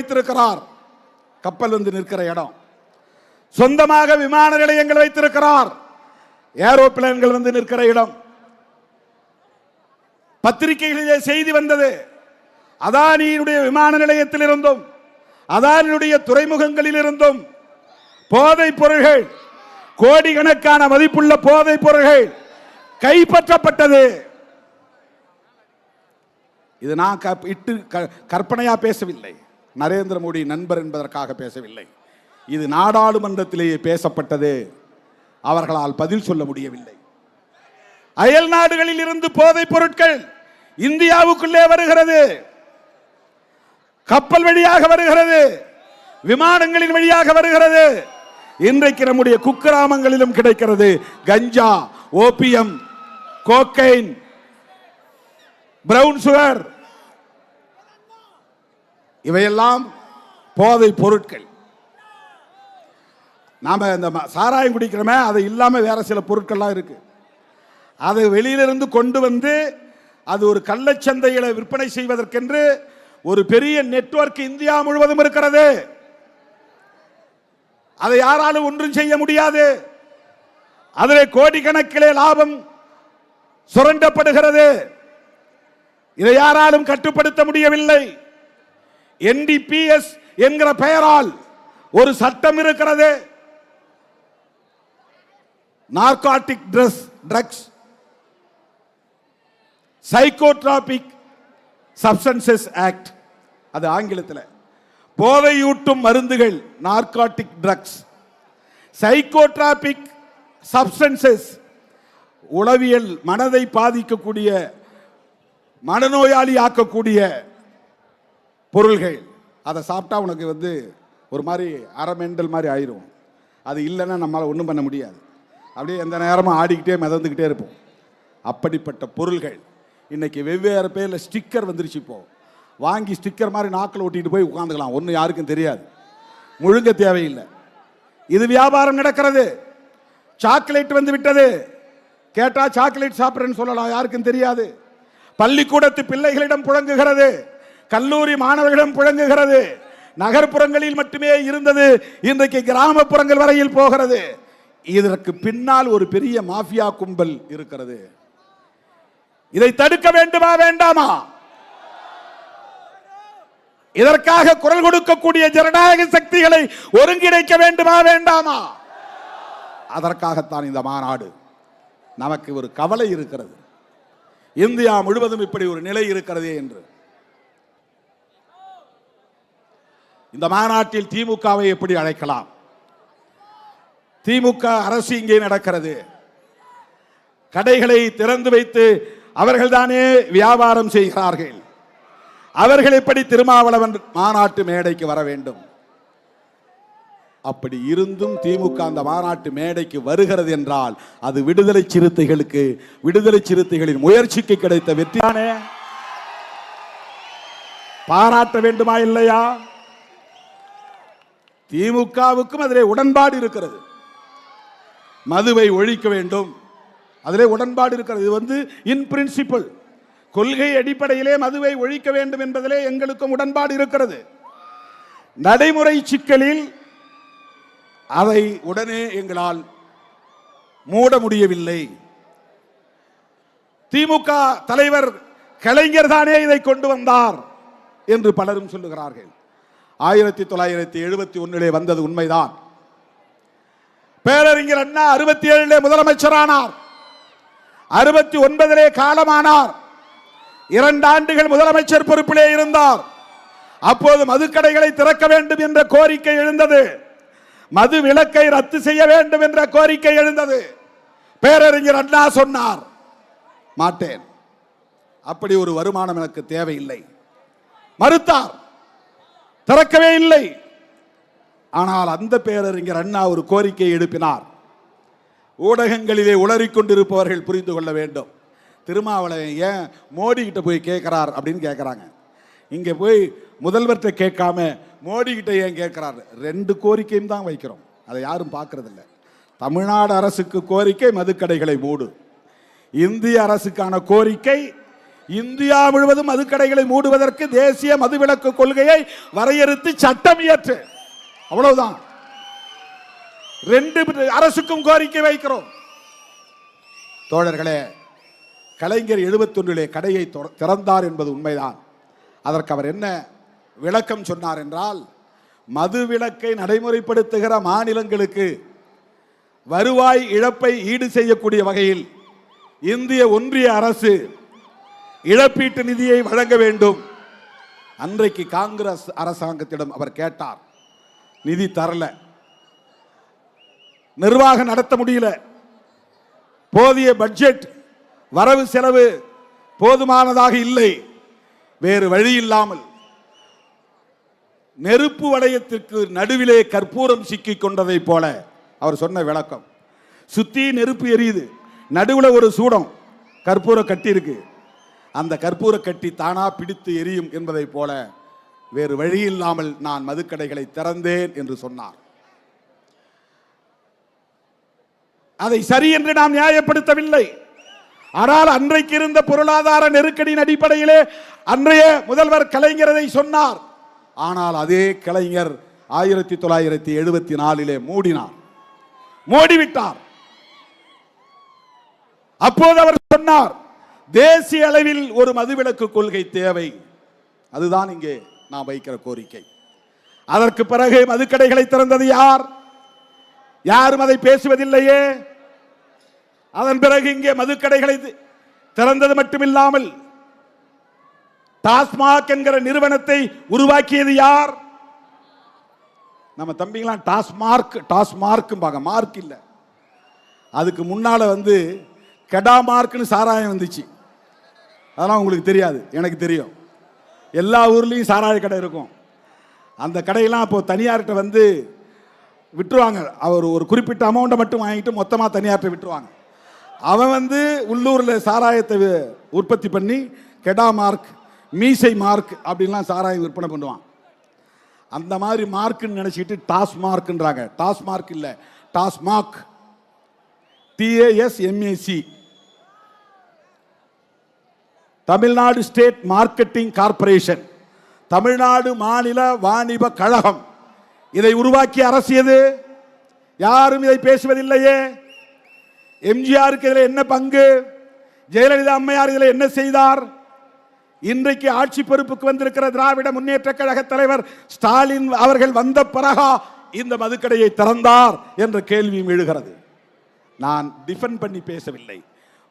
வைத்திருக்கிறார். கப்பல் வந்து நிற்கிற இடம். சொந்தமாக விமான நிலையங்கள் வைத்திருக்கிறார். ஏரோப்ளேன்கள் வந்து நிற்கிற இடம். பத்திரிகைகளிலே செய்தி வந்தது, அதானியுடைய விமான நிலையத்தில் இருந்தும் அதானியுடைய துறைமுகங்களில் இருந்தும் போதைப் பொருள்கள், கோடிக்கணக்கான மதிப்புள்ள போதைப் பொருள்கள் கைப்பற்றப்பட்டது. இது நான் கற்பனையா பேசவில்லை, நரேந்திர மோடி நண்பர் என்பதற்காக பேசவில்லை. இது நாடாளுமன்றத்திலேயே பேசப்பட்டது. அவர்களால் பதில் சொல்ல முடியவில்லை. அயல் நாடுகளில் இருந்து போதைப் பொருட்கள் இந்தியாவுக்குள்ளே வருகிறது. கப்பல் வழியாக வருகிறது, விமானங்களின் வழியாக வருகிறது. இன்றைக்கு நம்முடைய குக்கிராமங்களிலும் கிடைக்கிறது. கஞ்சா, ஓபியம், கோக்கைன், பிரவுன் சுகர், இவையெல்லாம் போதைப் பொருட்கள். நாம இந்த சாராயம் குடிக்கிறோமே, அது இல்லாம வேற சில பொருட்கள்லாம் இருக்கு. அதை வெளியிலிருந்து கொண்டு வந்து அது ஒரு கள்ளச்சந்தைகளை விற்பனை செய்வதற்கென்று ஒரு பெரிய நெட்வொர்க் இந்தியா முழுவதும் இருக்கிறது. அதை யாராலும் ஒன்றும் செய்ய முடியாது. அதில் கோடிக்கணக்கிலே லாபம் சுரண்டப்படுகிறது. இதை யாராலும் கட்டுப்படுத்த முடியவில்லை. NDPS என்கிற பெயரால் ஒரு சட்டம் இருக்கிறது. Narcotic drugs, psychotropic substances act, அது ஆங்கிலத்தில். போதையூட்டும் மருந்துகள், நார்காட்டிக் ட்ரக்ஸ். சைக்கோட்ராபிக் சப்ஸ்டன்சஸ், உளவியல், மனதை பாதிக்கக்கூடிய, மனநோயாளி ஆக்கக்கூடிய பொருள்கள். அதை சாப்பிட்டா உனக்கு வந்து ஒரு மாதிரி அரமெண்டல் மாதிரி ஆயிரும். அது இல்லைன்னா நம்மளால் ஒன்றும் பண்ண முடியாது. அப்படியே எந்த நேரமும் ஆடிக்கிட்டே மிதந்துக்கிட்டே இருப்போம். அப்படிப்பட்ட பொருள்கள் இன்னைக்கு வெவ்வேறு பேரில் ஸ்டிக்கர் வந்துருச்சு. இப்போ வாங்கி ஸ்டிக்கர் மாதிரி நாக்கில் ஒட்டிட்டு போய் உட்காந்துக்கலாம், ஒன்றும் யாருக்கும் தெரியாது, முழுங்க தேவையில்லை. இது வியாபாரம் நடக்கிறது. சாக்லேட் வந்து விட்டது, கேட்டா சாக்லேட் சாப்பிட்றேன்னு சொல்லலாம், யாருக்கும் தெரியாது. பள்ளிக்கூடத்து பிள்ளைகளிடம் புழங்குகிறது, கல்லூரி மாணவர்களிடம் புழங்குகிறது. நகர்ப்புறங்களில் மட்டுமே இருந்தது, இன்றைக்கு கிராமப்புறங்கள் வரையில் போகிறது. இதற்கு பின்னால் ஒரு பெரிய மாஃபியா கும்பல் இருக்கிறது. இதை தடுக்க வேண்டுமா வேண்டாமா? இதற்காக குரல் கொடுக்கக்கூடிய ஜனநாயக சக்திகளை ஒருங்கிணைக்க வேண்டுமா வேண்டாமா? அதற்காகத்தான் இந்த மாநாடு. நமக்கு ஒரு கவலை இருக்கிறது, இந்தியா முழுவதும் இப்படி ஒரு நிலை இருக்கிறது என்று. இந்த மாநாட்டில் திமுகவை எப்படி அழைக்கலாம்? திமுக அரசு இங்கே நடக்கிறது. கடைகளை திறந்து வைத்து அவர்கள்தானே வியாபாரம் செய்கிறார்கள். அவர்கள் எப்படி திருமாவளவன் மாநாட்டு மேடைக்கு வர வேண்டும்? அப்படி இருந்தும் திமுக அந்த மாநாட்டு மேடைக்கு வருகிறது என்றால் அது விடுதலை சிறுத்தைகளுக்கு, விடுதலை சிறுத்தைகளின் முயற்சிக்கு கிடைத்த வெற்றியானே. பாராட்ட வேண்டுமா இல்லையா? திமுகவுக்கும் அதிலே உடன்பாடு இருக்கிறது. மதுவை ஒழிக்க வேண்டும், அதிலே உடன்பாடு இருக்கிறது. இது வந்து இன் பிரின்சிபல், கொள்கை அடிப்படையிலே மதுவை ஒழிக்க வேண்டும் என்பதிலே எங்களுக்கும் உடன்பாடு இருக்கிறது. நடைமுறை சிக்கலில் அதை உடனே எங்களால் மூட முடியவில்லை. திமுக தலைவர் கலைஞர் தானே இதை கொண்டு வந்தார் என்று பலரும் சொல்லுகிறார்கள். 1971 வந்தது உண்மைதான். பேரறிஞர் அண்ணா 67 முதலமைச்சரானார், 69 காலமானார். 2 ஆண்டுகள் முதலமைச்சர் பொறுப்பிலே இருந்தார். அப்போது மதுக்கடைகளை திறக்க வேண்டும் என்ற கோரிக்கை எழுந்தது. மது விலக்கை ரத்து செய்ய வேண்டும் என்ற கோரிக்கை எழுந்தது. பேரறிஞர் அண்ணா சொன்னார், மாட்டேன், அப்படி ஒரு வருமானம் எனக்கு தேவையில்லை, மறுத்தார், திறக்கவே இல்லை. ஆனால் அந்த பேரறிஞர் அண்ணா ஒரு கோரிக்கை எழுப்பினார். ஊடகங்களிலே உளறிக்கொண்டிருப்பவர்கள் புரிந்து கொள்ள வேண்டும், திருமாவளவன் ஏன் மோடி கிட்ட போய் கேட்கிறார் அப்படின்னு கேட்கிறாங்க. இங்க போய் முதல்வர்கிட்ட கேட்காம மோடி கிட்ட ஏன் கேட்கிறார்? 2 கோரிக்கையும் தான் வைக்கிறோம், அதை யாரும் பார்க்கறது இல்லை. தமிழ்நாடு அரசுக்கு கோரிக்கை மதுக்கடைகளை மூடு, இந்திய அரசுக்கான கோரிக்கை இந்தியா முழுவதும் மதுக்கடைகளை மூடுவதற்கு தேசிய மதுவிலக்கு கொள்கையை வரையறுத்து சட்டம் இயற்று. அவ்வளவுதான். 2 அரசுக்கும் கோரிக்கை வைக்கிறோம். தோழர்களே, கலைஞர் 71 கடையை திறந்தார் என்பது உண்மைதான். அதற்கு அவர் என்ன விளக்கம் சொன்னார் என்றால், மது விலக்கை நடைமுறைப்படுத்துகிற மாநிலங்களுக்கு வருவாய் இழப்பை ஈடு செய்யக்கூடிய வகையில் இந்திய ஒன்றிய அரசு இழப்பீட்டு நிதியை வழங்க வேண்டும். அன்றைக்கு காங்கிரஸ் அரசாங்கத்திடம் அவர் கேட்டார். நிதி தரல, நிர்வாகம் நடத்த முடியல, போதிய பட்ஜெட் வரவு செலவு போதுமானதாக இல்லை. வேறு வழி இல்லாமல் நெருப்பு வளையத்திற்கு நடுவிலே கற்பூரம் சிக்கிக் கொண்டதை போல அவர் சொன்ன விளக்கம். சுத்தி நெருப்பு எரியுது, நடுவில் ஒரு சூடம் கற்பூர கட்டி இருக்கு. அந்த கற்பூர கட்டி தானா பிடித்து எரியும் என்பதை போல வேறு வழி இல்லாமல் நான் மதுக்கடைகளை திறந்தேன் என்று சொன்னார். அதை சரி என்று நாம் நியாயப்படுத்தவில்லை. ஆனால் அன்றைக்கு இருந்த பொருளாதார நெருக்கடியின் அடிப்படையிலே அன்றைய முதல்வர் கலைஞர் சொன்னார். ஆனால் அதே கலைஞர் 1974 மூடினார், மூடிவிட்டார். அப்போது அவர் சொன்னார், தேசிய அளவில் ஒரு மதுவிலக்கு கொள்கை தேவை. அதுதான் இங்கே நாம் வைக்கிற கோரிக்கை. அதற்கு பிறகு மதுக்கடைகளை திறந்தது யார்? யாரும் அதை பேசுவதில்லையே. அதன் பிறகு இங்கே மதுக்கடைகளை திறந்தது மட்டுமில்லாமல் டாஸ்மாக் என்கிற நிறுவனத்தை உருவாக்கியது யார்? நம்ம தம்பிங்களாம் டாஸ்மார்க் டாஸ்மார்க் மார்க் இல்லை. அதுக்கு முன்னால கெடா மார்க்னு சாராயம் வந்துச்சு. அதெல்லாம் உங்களுக்கு தெரியாது, எனக்கு தெரியும். எல்லா ஊர்லேயும் சாராய கடை இருக்கும். அந்த கடையெல்லாம் இப்போ தனியார்கிட்ட விட்டுருவாங்க. அவர் ஒரு குறிப்பிட்ட அமௌண்ட்டை மட்டும் வாங்கிட்டு மொத்தமாக தனியார்கிட்ட விட்டுருவாங்க. அவன் உள்ளூரில் சாராயத்தை உற்பத்தி பண்ணி கெடா மார்க், மீசை மார்க் அப்படின்லாம் சாராயம் விற்பனை பண்ணுவான். அந்த மாதிரி மார்க்குன்னு நினச்சிக்கிட்டு டாஸ்மார்க்ன்றாங்க. டாஸ்மார்க் இல்லை, TASMAC, TASMAC, Tamil Nadu state marketing corporation, Tamil Nadu மாநில வாணிப கழகம். இதை உருவாக்கிய அரசு எது? யாரும் இதை பேசுவதில்லையே. எம்ஜிஆருக்கு இதில் என்ன பங்கு? ஜெயலலிதா அம்மையார் இதில் என்ன செய்தார்? இன்றைக்கு ஆட்சி பொறுப்புக்கு வந்திருக்கிற திராவிட முன்னேற்ற கழக தலைவர் ஸ்டாலின் அவர்கள் வந்த பிறகா இந்த மதுக்கடையை திறந்தார் என்ற கேள்வியும் எழுகிறது. நான் டிஃபெண்ட் பண்ணி பேசவில்லை.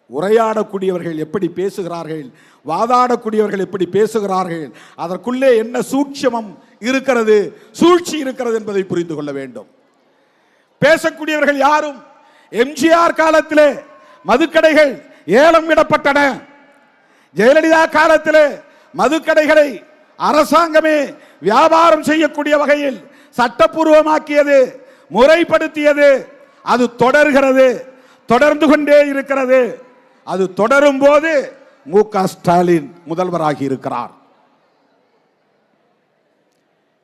உரையாடக்கூடியவர்கள் எப்படி பேசுகிறார்கள், வாதாடக்கூடியவர்கள் எப்படி பேசுகிறார்கள், அதற்குள்ளே என்ன சூட்சமம் இருக்கிறது, சூழ்ச்சி இருக்கிறது என்பதை புரிந்து கொள்ள வேண்டும். பேசக்கூடியவர்கள் யாரும் எம்ஜிஆர் காலத்திலே மதுக்கடைகள் ஏலம் விடப்பட்டன. ஜெயலலிதா காலத்திலே மதுக்கடைகளை அரசாங்கமே வியாபாரம் செய்யக்கூடிய வகையில் சட்டப்பூர்வமாக்கியது, முறைப்படுத்தியது. அது தொடர்கிறது, தொடர்ந்து கொண்டே இருக்கிறது. அது தொடரும் போது மு.க. ஸ்டாலின் முதல்வராகி இருக்கிறார்.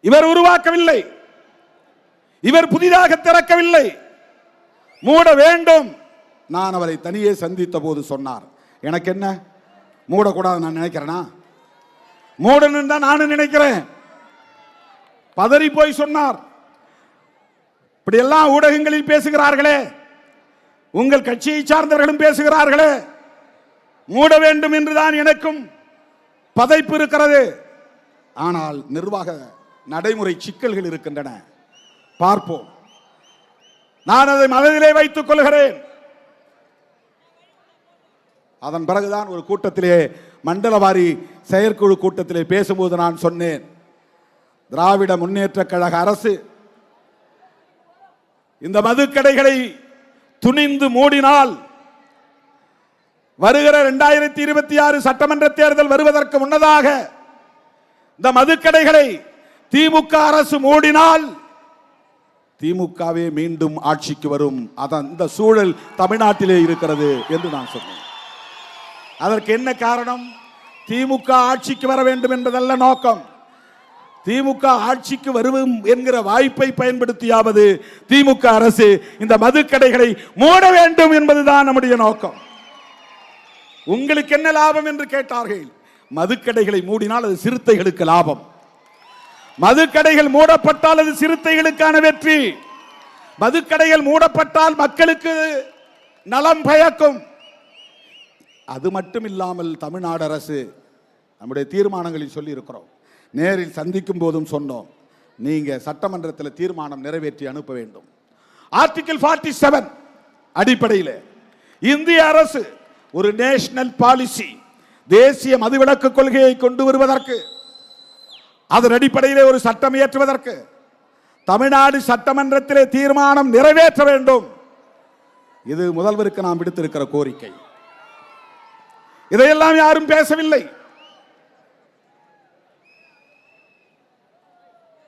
இவர் உருவாக்கவில்லை, இவர் புதிதாக திறக்கவில்லை. மூட வேண்டும். நான் அவரை தனியே சந்தித்த போது சொன்னார், எனக்கு என்ன மூடக்கூடாது நான் நினைக்கிறேனா? மூடணும் தான் நானும் நினைக்கிறேன். பதறி போய் சொன்னார். இப்படி எல்லாம் ஊடகங்களில் பேசுகிறார்களே, உங்கள் கட்சியை சார்ந்தவர்களும் பேசுகிறார்களே, மூட வேண்டும் என்றுதான் எனக்கும் பதைப்பு இருக்கிறது. ஆனால் நிர்வாக நடைமுறை சிக்கல்கள் இருக்கின்றன, பார்ப்போம். நான் அதை மனதிலே வைத்துக் கொள்கிறேன். அதன் பிறகுதான் ஒரு கூட்டத்திலே, மண்டலவாரி செயற்குழு கூட்டத்திலே பேசும்போது நான் சொன்னேன், திராவிட முன்னேற்ற கழக அரசு இந்த மதுக்கடைகளை துணிந்து மூடினால் வருகிற 2026 சட்டமன்ற தேர்தல் வருவதற்கு முன்னதாக இந்த மதுக்கடைகளை திமுக அரசு மூடினால் திமுகவே மீண்டும் ஆட்சிக்கு வரும். அந்த சூழல் தமிழ்நாட்டிலே இருக்கிறது என்று நான் சொன்னேன். அதற்கு என்ன காரணம்? திமுக ஆட்சிக்கு வர வேண்டும் என்பதல்ல நோக்கம். திமுக ஆட்சிக்கு வருவோம் என்கிற வாய்ப்பை பயன்படுத்தியாவது திமுக அரசு இந்த மதுக்கடைகளை மூட வேண்டும் என்பதுதான் நம்முடைய நோக்கம். உங்களுக்கு என்ன லாபம் என்று கேட்டார்கள். மதுக்கடைகளை மூடினால் அது சிறுத்தைகளுக்கு லாபம், மதுக்கடைகள் மூடப்பட்டால் அது சிறுத்தைகளுக்கான வெற்றி, மதுக்கடைகள் மூடப்பட்டால் மக்களுக்கு நலம் பயக்கும். அது மட்டும் இல்லாமல் தமிழ்நாடு அரசு நம்முடைய தீர்மானங்களில் சொல்லி இருக்கிறோம், நேரில் சந்திக்கும் போதும் சொன்னோம், நீங்க சட்டமன்றத்தில் தீர்மானம் நிறைவேற்றி அனுப்ப வேண்டும். ஆர்டிகிள் 47 அடிப்படையில் இந்திய அரசு ஒரு நேஷனல் பாலிசி, தேசிய மதுவிலக்கு கொள்கையை கொண்டு வருவதற்கு, அதன் அடிப்படையிலே ஒரு சட்டம் இயற்றுவதற்கு தமிழ்நாடு சட்டமன்றத்திலே தீர்மானம் நிறைவேற்ற வேண்டும். இது முதல்வருக்கு நாம் விடுத்திருக்கிற கோரிக்கை. இதையெல்லாம் யாரும் பேசவில்லை.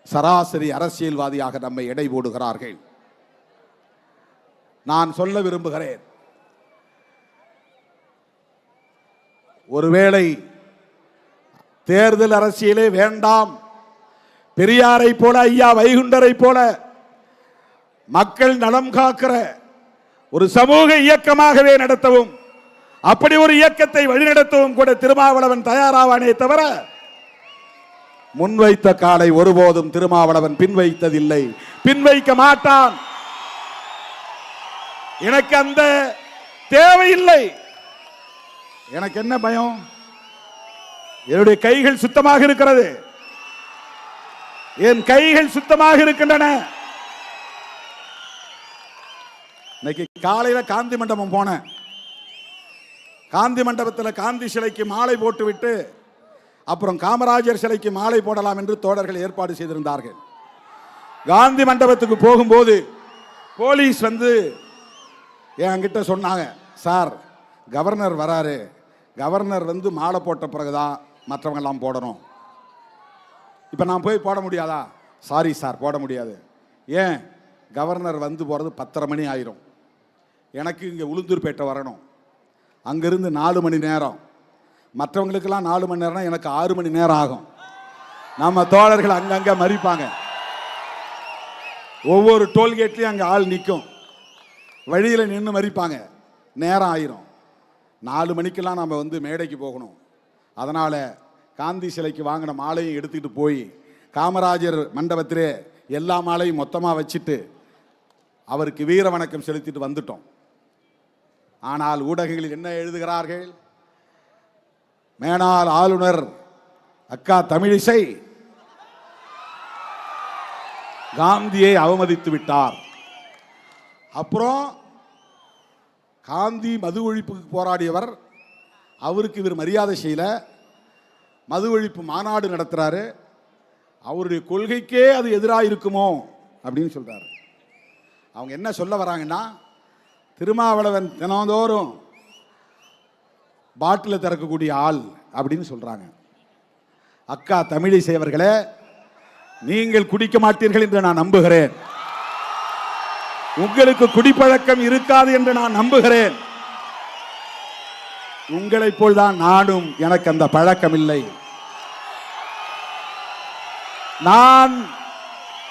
சராசரி அரசியல்வாதியாக நம்மை எடை போடுகிறார்கள். நான் சொல்ல விரும்புகிறேன், ஒருவேளை தேர்தல் அரசியலே வேண்டாம், பெரியாரை போல ஐயா வைகுண்டரை போல மக்கள் நலம் காக்கிற ஒரு சமூக இயக்கமாகவே நடத்தவும், அப்படி ஒரு இயக்கத்தை வழிநடத்தவும் கூட திருமாவளவன் தயாராவானே தவிர முன்வைத்த காலை ஒருபோதும் திருமாவளவன் பின்வைத்ததில்லை, பின்வைக்க மாட்டான். எனக்கு அந்த தேவையில்லை. எனக்கு என்ன பயம்? என்னுடைய கைகள் சுத்தமாக இருக்கிறது, என் கைகள் சுத்தமாக இருக்கின்றன. இன்னைக்கு காலையில காந்தி மண்டபம் போனேன். காந்தி மண்டபத்தில் காந்தி சிலைக்கு மாலை போட்டுவிட்டு அப்புறம் காமராஜர் சிலைக்கு மாலை போடலாம் என்று தோழர்கள் ஏற்பாடு செய்திருந்தார்கள். காந்தி மண்டபத்துக்கு போகும்போது போலீஸ் வந்து என்கிட்ட சொன்னாங்க, சார் கவர்னர் வராரு, கவர்னர் வந்து மாலை போட்ட பிறகுதான் மற்றவங்க எல்லாம் போடணும். இப்போ நான் போய் போட முடியாதா? சாரி சார், போட முடியாது. ஏன்? கவர்னர் வந்து போகிறது 10:30 மணி ஆயிரும். எனக்கு இங்கே உளுந்தூர்பேட்டை வரணும், அங்கிருந்து 4 மணி நேரம், மற்றவங்களுக்கெல்லாம் 4 மணி நேரம்னா எனக்கு 6 மணி நேரம் ஆகும். நம்ம தோழர்கள் அங்கங்கே மறிப்பாங்க, ஒவ்வொரு டோல்கேட்லையும் அங்கே ஆள் நிற்கும், வழியில் நின்று மறிப்பாங்க, நேரம் ஆயிரும். 4 மணிக்கெல்லாம் நம்ம வந்து மேடைக்கு போகணும். அதனால் காந்தி சிலைக்கு வாங்கின மாலையும் எடுத்துக்கிட்டு போய் காமராஜர் மண்டபத்திலே எல்லா மாலையும் மொத்தமாக வச்சுட்டு அவருக்கு வீர வணக்கம் செலுத்திட்டு வந்துட்டோம். ஆனால் ஊடகங்களில் என்ன எழுதுகிறார்கள்? மேனாள் ஆளுநர் அக்கா தமிழிசை காந்தியை அவமதித்து விட்டார். அப்புறம் காந்தி மது ஒழிப்புக்கு போராடியவர், அவருக்கு இவர் மரியாதை செய்யல, மது ஒழிப்பு மாநாடு நடத்துறாரு, அவருடைய கொள்கைக்கே அது எதிராக இருக்குமோ அப்படின்னு சொல்றாரு. அவங்க என்ன சொல்ல வராங்கன்னா, திருமாவளவன் தினந்தோறும் பாட்டில் திறக்கக்கூடிய ஆள் அப்படின்னு சொல்றாங்க. அக்கா தமிழிசை அவர்களே, நீங்கள் குடிக்க மாட்டீர்கள் என்று நான் நம்புகிறேன், உங்களுக்கு குடிப்பழக்கம் இருக்காது என்று நான் நம்புகிறேன். உங்களைப் போல்தான் நானும், எனக்கு அந்த பழக்கம் இல்லை. நான்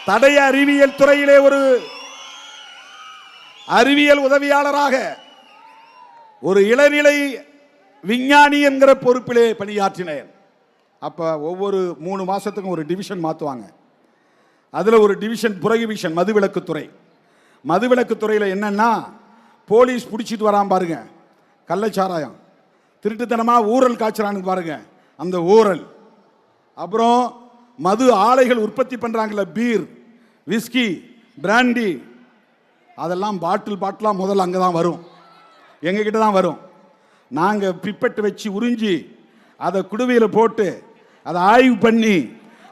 தடய அறிவியல் துறையிலே ஒரு அறிவியல் உதவியாளராக, ஒரு இளநிலை விஞ்ஞானி என்கிற பொறுப்பிலே பணியாற்றினேன். அப்போ ஒவ்வொரு 3 மாதத்துக்கும் ஒரு டிவிஷன் மாற்றுவாங்க. அதில் ஒரு டிவிஷன் புரகிவிஷன் மதுவிலக்குத்துறை. மதுவிலக்குத்துறையில் என்னன்னா, போலீஸ் பிடிச்சிட்டு வரான் பாருங்க கள்ளச்சாராயம், திருட்டுத்தனமாக ஊரல் காய்ச்சறான்னு பாருங்க அந்த ஊரல், அப்புறம் மது ஆலைகள் உற்பத்தி பண்ணுறாங்கல்ல, பீர், விஸ்கி, பிராண்டி, அதெல்லாம் பாட்டிலாக முதல்ல அங்கே தான் வரும், எங்ககிட்ட தான் வரும். நாங்கள் பிப்பெட்டு வச்சு உறிஞ்சி அதை குடுவையில் போட்டு அதை ஆய்வு பண்ணி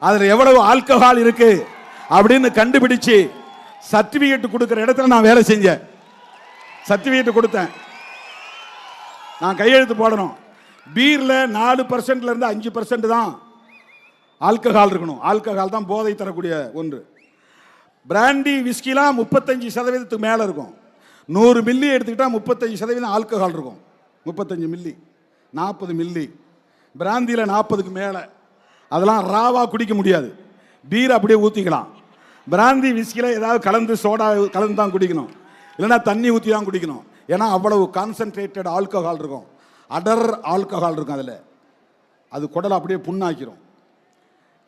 அதில் எவ்வளவு ஆல்கஹால் இருக்கு அப்படின்னு கண்டுபிடிச்சு சர்டிஃபிகேட் கொடுக்குற இடத்துல நான் வேலை செஞ்சேன். சர்டிஃபிகேட் கொடுத்தேன், நான் கையெழுத்து போடணும். பீரில் 4% 5% தான் ஆல்கஹால் இருக்கணும், ஆல்கஹால் தான் போதை தரக்கூடிய ஒன்று. பிராண்டி விஸ்கிலாம் 35% மேலே இருக்கும். 100 மில்லி எடுத்துக்கிட்டால் 35% ஆல்கஹால் இருக்கும். 35 மில்லி, 40 மில்லி. பிராந்தியில் 40க்கு மேலே. அதெல்லாம் ராவா குடிக்க முடியாது, பீர் அப்படியே ஊற்றிக்கலாம். பிராந்தி விஸ்கியில் ஏதாவது கலந்து சோடா கலந்து தான் குடிக்கணும், இல்லைன்னா தண்ணி ஊற்றி தான் குடிக்கணும். ஏன்னா அவ்வளவு கான்சன்ட்ரேட்டட் ஆல்கஹால் இருக்கும். அடர் ஆல்கஹால் இருக்கும் அதில், அது குடலை அப்படியே புண்ணாக்கிரும்.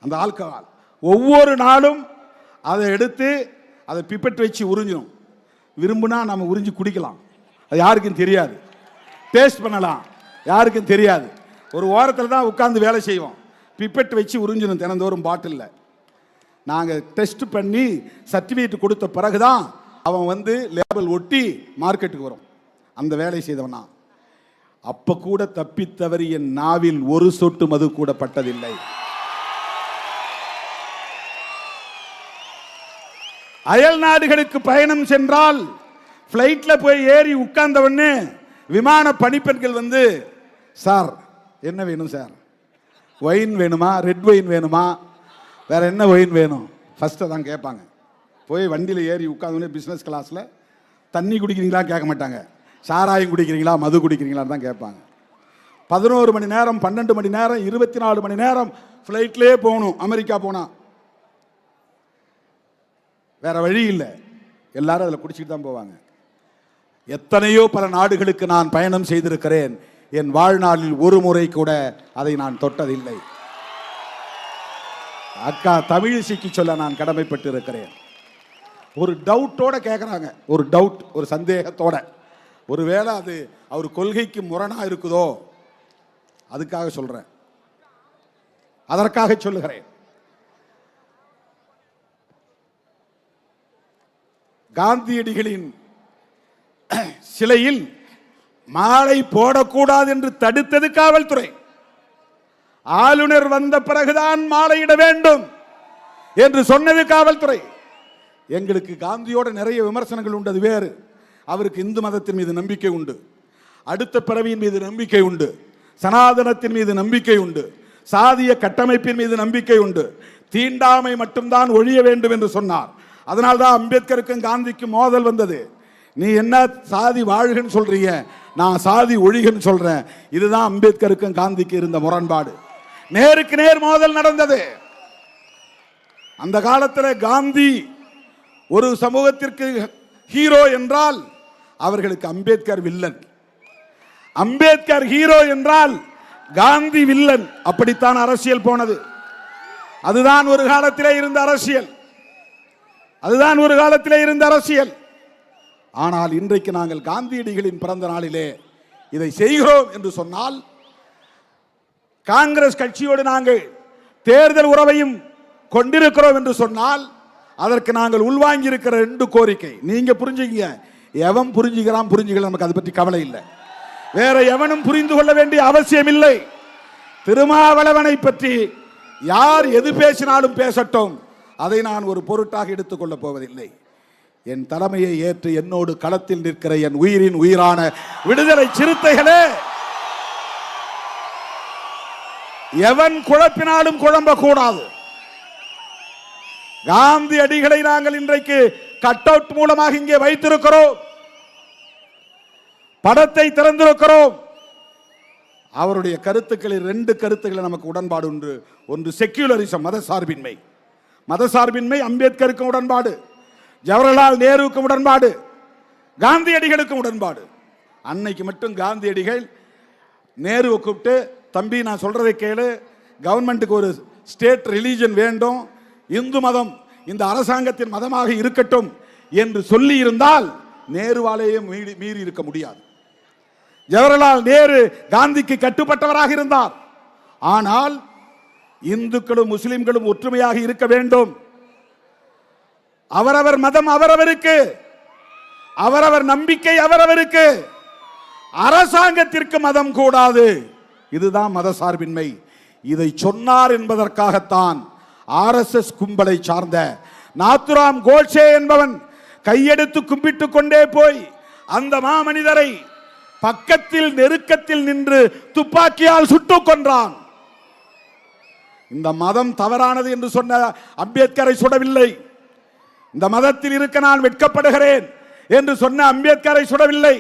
அந்த ஆல்கஹால் ஒவ்வொரு நாளும் அதை எடுத்து அதை பிப்பெட் வச்சு உறிஞ்சிடும். விரும்புனா நம்ம உறிஞ்சி குடிக்கலாம், அது யாருக்கும் தெரியாது. டேஸ்ட் பண்ணலாம், யாருக்கும் தெரியாது. ஒரு ஓரத்தில் தான் உட்காந்து வேலை செய்வோம். பிப்பெட் வச்சு உறிஞ்சிடும் தினந்தோறும் பாட்டிலில். நாங்கள் டெஸ்ட் பண்ணி சர்டிஃபிகேட் கொடுத்த பிறகு தான் அவன் வந்து லேபிள் ஒட்டி மார்க்கெட்டுக்கு வரும். அந்த வேலை செய்தவனா. அப்போ கூட தப்பித்தவறி என் நாவில் ஒரு சொட்டு மது கூட பட்டதில்லை. அயல் நாடுகளுக்கு பயணம் சென்றால் ஃப்ளைட்ல போய் ஏறி உட்கார்ந்தவொடனே விமான பணிப்பெண்கள் வந்து, சார் என்ன வேணும் சார், ஒயின் வேணுமா, ரெட் ஒயின் வேணுமா, வேற என்ன ஒயின் வேணும், ஃபர்ஸ்ட் தான் கேட்பாங்க. போய் வண்டியில் ஏறி உட்கார்ந்தோடனே பிஸ்னஸ் கிளாஸில் தண்ணி குடிக்கிறீங்களா கேட்க மாட்டாங்க, சாராயம் குடிக்கிறீங்களா மது குடிக்கிறீங்களான்னு தான் கேட்பாங்க. 11 மணி நேரம் 12 மணி நேரம் 24 மணி நேரம் ஃப்ளைட்லேயே போகணும். அமெரிக்கா போனால் வேற வழி இல்லை, எல்லாரும் அதில் குடிச்சிட்டு தான் போவாங்க. எத்தனையோ பல நாடுகளுக்கு நான் பயணம் செய்திருக்கிறேன். என் வாழ்நாளில் ஒரு முறை கூட அதை நான் தொட்டதில்லை. அக்கா தமிழிசைக்கு சொல்ல நான் கடமைப்பட்டு இருக்கிறேன். ஒரு டவுட்டோட கேட்குறாங்க, ஒரு டவுட், ஒரு சந்தேகத்தோட. ஒருவேளை அது அவர் கொள்கைக்கு முரணா இருக்குதோ அதுக்காக சொல்றேன், அதற்காக சொல்லுகிறேன். காந்தியடிகளின் சிலையில் மாலை போடக்கூடாது என்று தடுத்தது காவல்துறை. ஆளுநர் வந்த பிறகுதான் மாலையிட வேண்டும் என்று சொன்னது காவல்துறை. எங்களுக்கு காந்தியோட நிறைய விமர்சனங்கள் உண்டு, அது வேறு. அவருக்கு இந்து மதத்தின் மீது நம்பிக்கை உண்டு, அடுத்த பிறவியின் மீது நம்பிக்கை உண்டு, சனாதனத்தின் மீது நம்பிக்கை உண்டு, சாதிய கட்டமைப்பின் மீது நம்பிக்கை உண்டு. தீண்டாமை மட்டும்தான் ஒழிய வேண்டும் என்று சொன்னார். அதனால்தான் அம்பேத்கருக்கும் காந்திக்கும் மோதல் வந்தது. நீ என்ன சாதி வாழ்கன்னு சொல்றீங்க, நான் சாதி ஒழிகன்னு சொல்றேன். இதுதான் அம்பேத்கருக்கும் காந்திக்கு இருந்த முரண்பாடு. நேருக்கு நேர் மோதல் நடந்தது. அந்த காலத்தில் காந்தி ஒரு சமூகத்திற்கு ஹீரோ என்றால் அவர்களுக்கு அம்பேத்கர் வில்லன், அம்பேத்கர் ஹீரோ என்றால் காந்தி வில்லன். அப்படித்தான் அரசியல் போனது. அதுதான் ஒரு காலத்திலே இருந்த அரசியல், அதுதான் ஒரு காலத்திலே இருந்த அரசியல். ஆனால் இன்றைக்கு நாங்கள் காந்தியடிகளின் பிறந்த நாளிலே இதை செய்கிறோம் என்று சொன்னால், காங்கிரஸ் கட்சியோடு நாங்கள் தேர்தல் உறவையும் கொண்டிருக்கிறோம் என்று சொன்னால், அதற்கு நாங்கள் உள்வாங்கி இருக்கிற 2 கோரிக்கை நீங்க புரிஞ்சுங்க. எவன் புரிஞ்சுக்கிறான் புரிஞ்சுக்கலாம், நமக்கு அதை பற்றி கவலை இல்லை. வேற எவனும் புரிந்து கொள்ள வேண்டிய அவசியம் இல்லை. திருமாவளவனை பற்றி யார் எது பேசினாலும் பேசட்டும், அதை நான் ஒரு பொருட்டாக எடுத்துக்கொள்ள போவதில்லை. என் தலைமையை ஏற்று என்னோடு களத்தில் நிற்கிற என் உயிரின் உயிரான விடுதலை சிறுத்தைகளே, எவன் குழப்பினாலும் குழம்ப கூடாது. காந்தியடிகளை நாங்கள் இன்றைக்கு கட் அவுட் மூலமாக இங்கே வைத்திருக்கிறோம், படத்தை திறந்திருக்கிறோம். அவருடைய கருத்துக்களில் 2 கருத்துக்களை நமக்கு உடன்பாடு உண்டு. ஒன்று செக்யூலரிசம், மதசார்பின்மை. மதசார்பின்மை அம்பேத்கருக்கும் உடன்பாடு, ஜவஹர்லால் நேருவுக்கும் உடன்பாடு, காந்தியடிகளுக்கும் உடன்பாடு. அன்னைக்கு மட்டும் காந்தியடிகள் நேருவை கூப்பிட்டு, தம்பி நான் சொல்றதை கேளு, கவர்மெண்ட்டுக்கு ஒரு ஸ்டேட் ரிலீஜன் வேண்டும், இந்து மதம் இந்த அரசாங்கத்தின் மதமாக இருக்கட்டும் என்று சொல்லி இருந்தால் நேருவாலேயே மீறி இருக்க முடியாது. ஜவஹர்லால் நேரு காந்திக்கு கட்டுப்பட்டவராக இருந்தார். ஆனால் இந்துக்களும் முஸ்லிம்களும் ஒற்றுமையாக இருக்க வேண்டும். அவரவர் மதம் அவரவருக்கு, அவரவர் நம்பிக்கை அவரவருக்கு, அரசாங்கத்திற்கு மதம் கூடாது. இதுதான் மதசார்பின்மை. இதை சொன்னார் என்பதற்காகத்தான் RSS கும்பலை சார்ந்த நாத்துராம் கோட்சே என்பவன் கையெடுத்து கும்பிட்டு கொண்டே போய் அந்த மாமனிதரை பக்கத்தில் நெருக்கத்தில் நின்று துப்பாக்கியால் சுட்டுக் கொன்றான். இந்த மதம் தவறானது என்று சொன்ன அம்பேத்கரை சுடவில்லை. இந்த மதத்தில் இருக்க நான் வெட்கப்படுகிறேன் என்று சொன்ன அம்பேத்கரை சுடவில்லை.